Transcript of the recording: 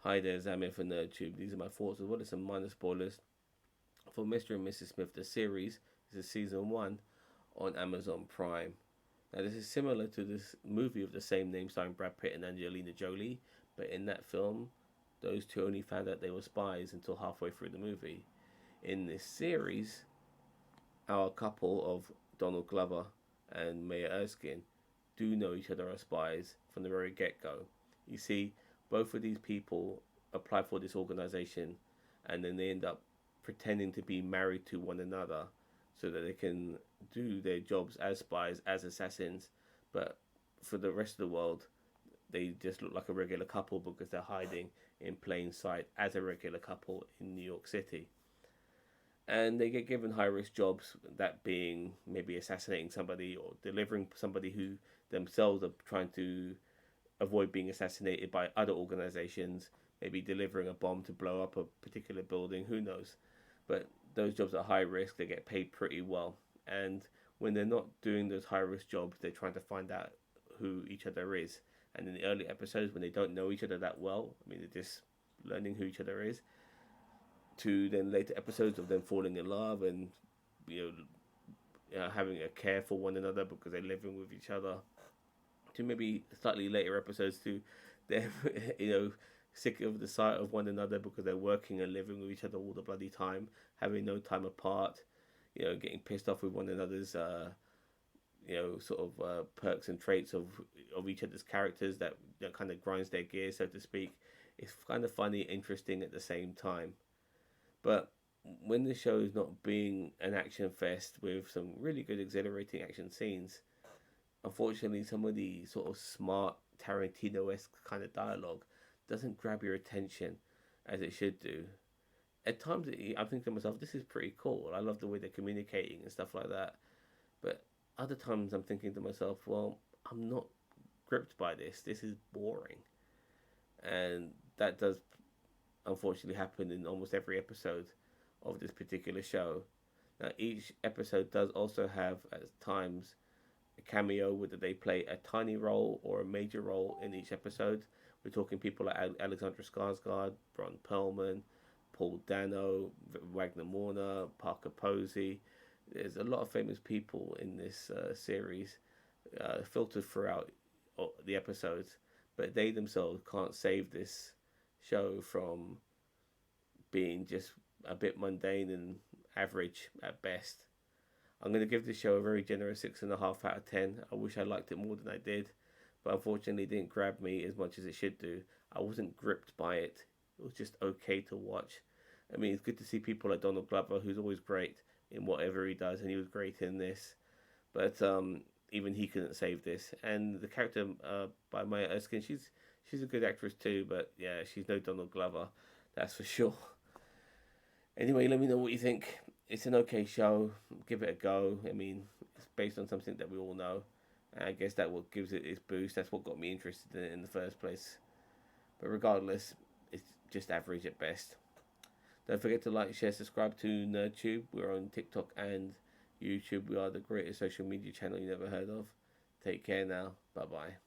Hi there, Zamir for NerdTube. These are my thoughts as well as some minor spoilers for Mr. and Mrs. Smith, the series. This is season 1 on Amazon Prime. Now, this is similar to this movie of the same name starring Brad Pitt and Angelina Jolie, but in that film, those two only found out they were spies until halfway through the movie. In this series, our couple of Donald Glover and Maya Erskine do know each other as spies from the very get go. You see, both of these people apply for this organization and then they end up pretending to be married to one another so that they can do their jobs as spies, as assassins, but for the rest of the world, they just look like a regular couple because they're hiding in plain sight as a regular couple in New York City. And they get given high risk jobs, that being maybe assassinating somebody or delivering somebody who themselves are trying to avoid being assassinated by other organizations, maybe delivering a bomb to blow up a particular building, who knows. But those jobs are high risk, they get paid pretty well. And when they're not doing those high risk jobs, they're trying to find out who each other is. And in the early episodes, when they don't know each other that well, I mean, they're just learning who each other is, to then later episodes of them falling in love and you having a care for one another because they're living with each other, to maybe slightly later episodes to them sick of the sight of one another because they're working and living with each other all the bloody time, having no time apart, getting pissed off with one another's sort of perks and traits of each other's characters that kind of grinds their gears, so to speak. It's kind of funny, interesting at the same time. But when the show is not being an action fest with some really good, exhilarating action scenes, unfortunately, some of the sort of smart Tarantino esque kind of dialogue doesn't grab your attention as it should do. At times, I'm thinking to myself, this is pretty cool. I love the way they're communicating and stuff like that. But other times, I'm thinking to myself, well, I'm not gripped by this. This is boring. And that does unfortunately happen in almost every episode of this particular show. Now, each episode does also have at times a cameo, whether they play a tiny role or a major role in each episode. We're talking people like Alexandra Skarsgård, Ron Perlman, Paul Dano, Wagner Mourner, Parker Posey. There's a lot of famous people in this series filtered throughout the episodes, but they themselves can't save this show from being just a bit mundane and average at best. I'm going to give this show a very generous 6.5 out of 10. I wish I liked it more than I did, but unfortunately, it didn't grab me as much as it should do. I wasn't gripped by it. It was just okay to watch. I mean, it's good to see people like Donald Glover, who's always great in whatever he does, and he was great in this. But even he couldn't save this. And the character by Maya Erskine, she's a good actress too, but yeah, she's no Donald Glover, that's for sure. Anyway, let me know what you think. It's an okay show. Give it a go. I mean, it's based on something that we all know. And I guess that what gives it its boost. That's what got me interested in it in the first place. But regardless, it's just average at best. Don't forget to like, share, subscribe to NerdTube. We're on TikTok and YouTube. We are the greatest social media channel you never heard of. Take care now. Bye bye.